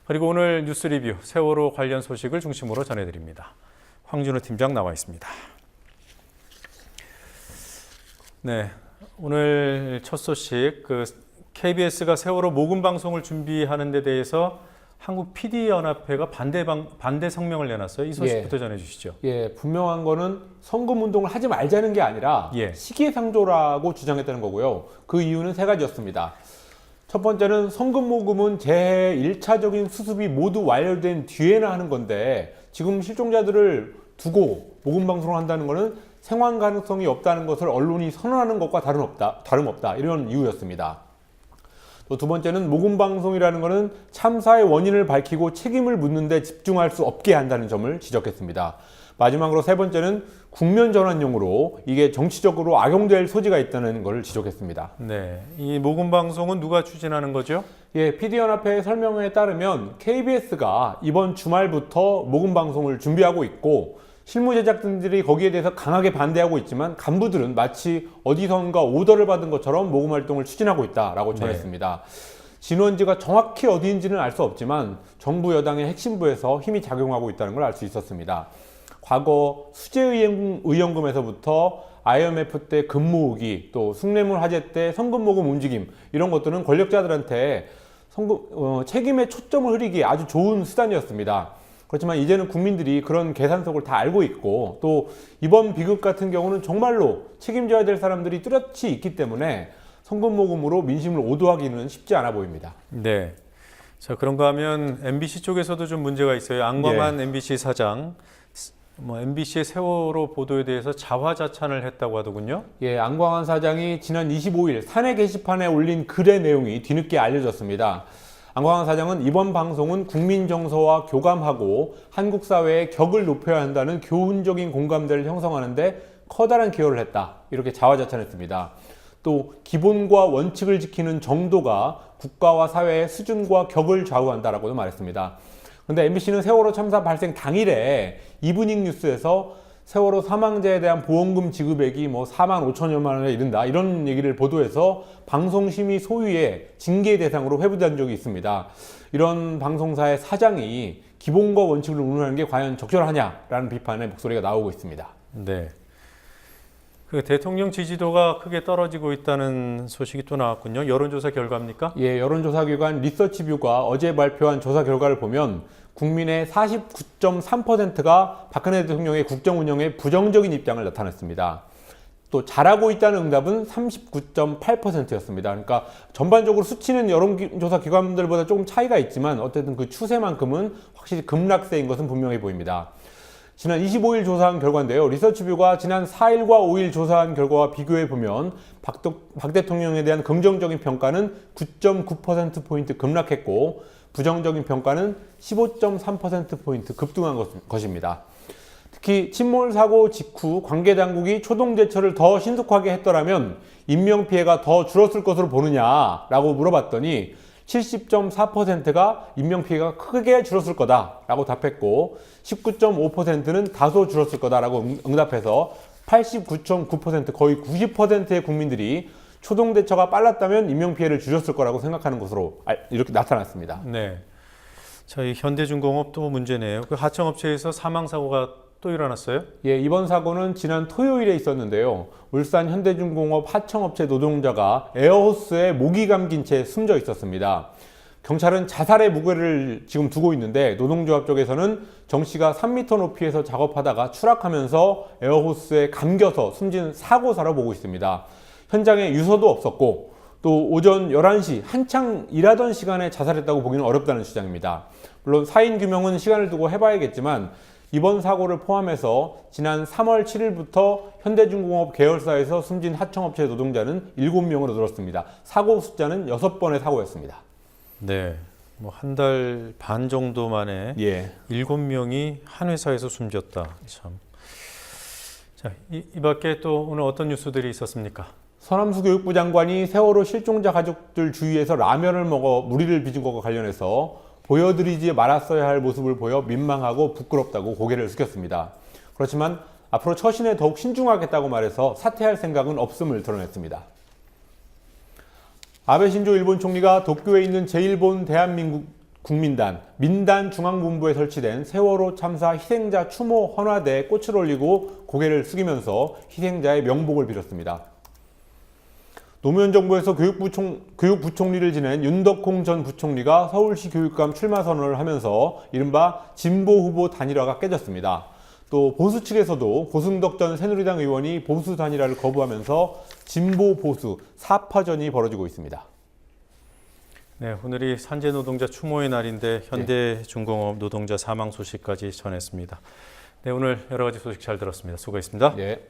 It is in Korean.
그리고 오늘 뉴스 리뷰 세월호 관련 소식을 중심으로 전해드립니다. 황준호 팀장 나와 있습니다. 네, 오늘 첫 소식 KBS가 세월호 모금 방송을 준비하는 데 대해서 한국 PD연합회가 반대 성명을 내놨어요. 이 소식부터 전해주시죠. 분명한 거는 성금운동을 하지 말자는 게 아니라 시기상조라고 주장했다는 거고요. 그 이유는 세 가지였습니다. 첫 번째는 성금 모금은 제1차적인 수습이 모두 완료된 뒤에나 하는 건데 지금 실종자들을 두고 모금 방송을 한다는 것은 생還가능성이 없다는 것을 언론이 선언하는 것과 다름없다 이런 이유였습니다. 또 두 번째는 모금 방송이라는 것은 참사의 원인을 밝히고 책임을 묻는 데 집중할 수 없게 한다는 점을 지적했습니다. 마지막으로 세 번째는 국면 전환용으로 이게 정치적으로 악용될 소지가 있다는 것을 지적했습니다. 네, 이 모금 방송은 누가 추진하는 거죠? PD연합회 설명에 따르면 KBS가 이번 주말부터 모금 방송을 준비하고 있고 실무 제작진들이 거기에 대해서 강하게 반대하고 있지만 간부들은 마치 어디선가 오더를 받은 것처럼 모금 활동을 추진하고 있다라고 전했습니다. 진원지가 정확히 어디인지는 알 수 없지만 정부 여당의 핵심부에서 힘이 작용하고 있다는 걸 알 수 있었습니다. 과거 수재의원금에서부터 IMF 때 금 모으기, 또 숭례문 화재 때 성금 모금 움직임 이런 것들은 권력자들한테 책임의 초점을 흐리기 아주 좋은 수단이었습니다. 그렇지만 이제는 국민들이 그런 계산속을 다 알고 있고 또 이번 비극 같은 경우는 정말로 책임져야 될 사람들이 뚜렷이 있기 때문에 성금 모금으로 민심을 오도하기는 쉽지 않아 보입니다. 네. 자, 그런가 하면 MBC 쪽에서도 좀 문제가 있어요. 안광한 MBC 사장, MBC의 세월호 보도에 대해서 자화자찬을 했다고 하더군요. 안광한 사장이 지난 25일 사내 게시판에 올린 글의 내용이 뒤늦게 알려졌습니다. 안광한 사장은 이번 방송은 국민 정서와 교감하고 한국 사회의 격을 높여야 한다는 교훈적인 공감대를 형성하는 데 커다란 기여를 했다. 이렇게 자화자찬했습니다. 또 기본과 원칙을 지키는 정도가 국가와 사회의 수준과 격을 좌우한다라고도 말했습니다. 그런데 MBC는 세월호 참사 발생 당일에 이브닝 뉴스에서 세월호 사망자에 대한 보험금 지급액이 4만 5천여만 원에 이른다 이런 얘기를 보도해서 방송심의 소위의 징계 대상으로 회부된 적이 있습니다. 이런 방송사의 사장이 기본과 원칙을 운운하는 게 과연 적절하냐라는 비판의 목소리가 나오고 있습니다. 네. 대통령 지지도가 크게 떨어지고 있다는 소식이 또 나왔군요. 여론조사 결과입니까? 여론조사 기관 리서치뷰가 어제 발표한 조사 결과를 보면 국민의 49.3%가 박근혜 대통령의 국정 운영에 부정적인 입장을 나타냈습니다. 또 잘하고 있다는 응답은 39.8%였습니다. 그러니까 전반적으로 수치는 여론조사 기관들보다 조금 차이가 있지만 어쨌든 그 추세만큼은 확실히 급락세인 것은 분명해 보입니다. 지난 25일 조사한 결과인데요. 리서치뷰가 지난 4일과 5일 조사한 결과와 비교해 보면 박 대통령에 대한 긍정적인 평가는 9.9%포인트 급락했고 부정적인 평가는 15.3%포인트 급등한 것입니다. 특히 침몰 사고 직후 관계당국이 초동 대처를 더 신속하게 했더라면 인명피해가 더 줄었을 것으로 보느냐라고 물어봤더니 70.4%가 인명피해가 크게 줄었을 거다라고 답했고 19.5%는 다소 줄었을 거다라고 응답해서 89.9% 거의 90%의 국민들이 초동 대처가 빨랐다면 인명피해를 줄였을 거라고 생각하는 것으로 이렇게 나타났습니다. 네. 저희 현대중공업 또 문제네요. 그 하청업체에서 사망사고가 또 일어났어요? 이번 사고는 지난 토요일에 있었는데요. 울산 현대중공업 하청업체 노동자가 에어호스에 목이 감긴 채 숨져 있었습니다. 경찰은 자살의 무게를 지금 두고 있는데 노동조합 쪽에서는 정 씨가 3m 높이에서 작업하다가 추락하면서 에어호스에 감겨서 숨진 사고사로 보고 있습니다. 현장에 유서도 없었고 또 오전 11시 한창 일하던 시간에 자살했다고 보기는 어렵다는 주장입니다. 물론 사인 규명은 시간을 두고 해봐야겠지만 이번 사고를 포함해서 지난 3월 7일부터 현대중공업 계열사에서 숨진 하청업체 노동자는 7명으로 늘었습니다. 사고 숫자는 6번의 사고였습니다. 네, 한 달 반 정도 만에 7명이 한 회사에서 숨졌다. 참. 자, 이 밖에 또 오늘 어떤 뉴스들이 있었습니까? 서남수 교육부 장관이 세월호 실종자 가족들 주위에서 라면을 먹어 무리를 빚은 것과 관련해서 보여드리지 말았어야 할 모습을 보여 민망하고 부끄럽다고 고개를 숙였습니다. 그렇지만 앞으로 처신에 더욱 신중하겠다고 말해서 사퇴할 생각은 없음을 드러냈습니다. 아베 신조 일본 총리가 도쿄에 있는 제1본 대한민국 국민단, 민단 중앙본부에 설치된 세월호 참사 희생자 추모 헌화대에 꽃을 올리고 고개를 숙이면서 희생자의 명복을 빌었습니다. 노무현 정부에서 교육부총리를 지낸 윤덕홍 전 부총리가 서울시 교육감 출마 선언을 하면서 이른바 진보 후보 단일화가 깨졌습니다. 또 보수 측에서도 고승덕 전 새누리당 의원이 보수 단일화를 거부하면서 진보 보수 사파전이 벌어지고 있습니다. 네, 오늘이 산재 노동자 추모의 날인데 현대중공업 노동자 사망 소식까지 전했습니다. 네, 오늘 여러 가지 소식 잘 들었습니다. 수고했습니다. 네.